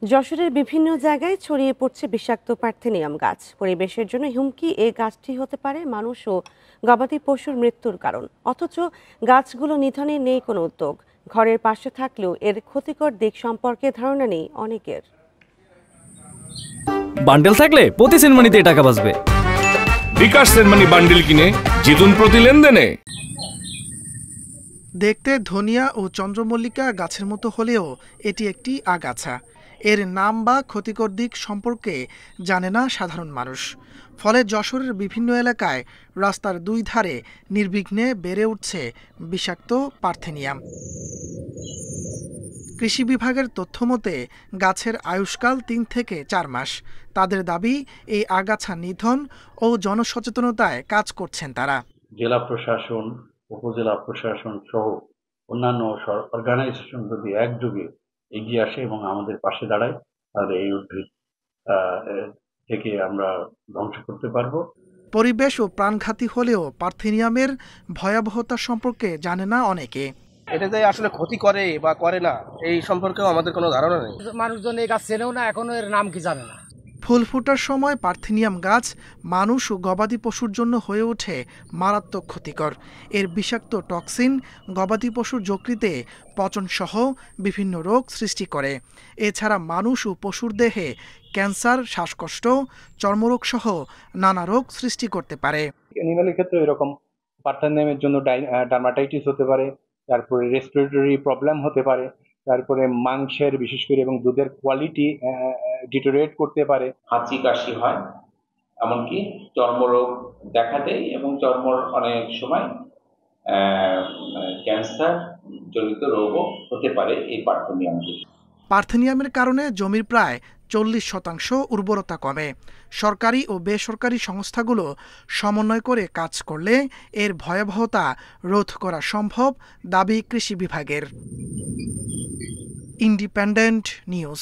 যশোরের বিভিন্ন জায়গায় ছড়িয়ে পড়ছে বিষাক্ত পার্থেনিয়াম গাছ। পরিবেশের জন্য হুমকি এই গাছটি হতে পারে মানুষ ও গবাদি পশুর মৃত্যুর কারণ। অথচ গাছগুলো নিধনে নেই কোনো উদ্যোগ। ঘরের পাশে থাকলেও এর ক্ষতিকর দিক সম্পর্কে ধারণা নেই অনেকের। বান্ডেল থাকলে প্রতি সেনমানিতে টাকা বাঁচবে। বিকাশ সেনমানি বান্ডেল কিনে জিতুন প্রতি লেনদেনে। দেখতে ধনিয়া ও চন্দ্রমল্লিকা গাছের মতো হলেও এটি একটি আগাছা। এর নাম বা ক্ষতিকর দিক সম্পর্কে জানে না সাধারণ মানুষ। ফলে যশোরের বিভিন্ন এলাকায় রাস্তার দুই ধারে নির্বিঘ্নে বেড়ে উঠছে বিষাক্ত পার্থেনিয়াম। কৃষি বিভাগের তথ্য মতে গাছের আয়ুষ্কাল ৩ থেকে ৪ মাস। তাদের দাবি, এই আগাছা নিধন ও জনসচেতনতায় কাজ করছেন তারা। জেলা প্রশাসন, উপজেলা প্রশাসন সহ অন্যান্য অর্গানাইজেশন যদি একযোগে এগিয়ে আসে এবং আমাদের পাশে দাঁড়ায়, তাহলে এই উদ্ভিদ থেকে আমরা ধ্বংস করতে পারবো। পরিবেশ ও প্রাণঘাতী হলেও পার্থেনিয়ামের ভয়াবহতা সম্পর্কে জানে না অনেকে। এটা যে আসলে ক্ষতি করে বা করে না এই সম্পর্কেও আমাদের কোনো ধারণা নেই। মানুষজন এই গাছ চেনেও না, এখনো এর নাম কি জানে না। ফুল ফোটার সময় পার্থেনিয়াম গাছ মানুষ ও গবাদি পশুর জন্য হয়ে ওঠে মারাত্মক ক্ষতিকর। এর বিষাক্ত টক্সিন গবাদি পশুর যকৃতে পচনসহ বিভিন্ন রোগ সৃষ্টি করে। এছাড়া মানুষ ও পশুর দেহে ক্যান্সার, শ্বাসকষ্ট, চর্মরোগ সহ নানা রোগ সৃষ্টি করতে পারে। অ্যানিমালের ক্ষেত্রে এরকম পার্থেনিয়ামের জন্য ডার্মাটাইটিস হতে পারে, তারপরে রেসপিরেটরি প্রবলেম হতে পারে, তারপরে মাংসের বিশেষ করে এবং দুধের কোয়ালিটি ডিটোরিয়েট করতে পারে। হাঁচি কাশি হয়, এমনকি চর্মরোগ দেখা দেয় এবং অনেক সময় ক্যান্সার জনিত রোগও হতে পারে এই পার্থেনিয়াম। পার্থেনিয়ামের কারণে জমির প্রায় 40% উর্বরতা কমে। সরকারি ও বেসরকারি সংস্থাগুলো সমন্বয় করে কাজ করলে এর ভয়াবহতা রোধ করা সম্ভব, দাবি কৃষি বিভাগের। Independent news.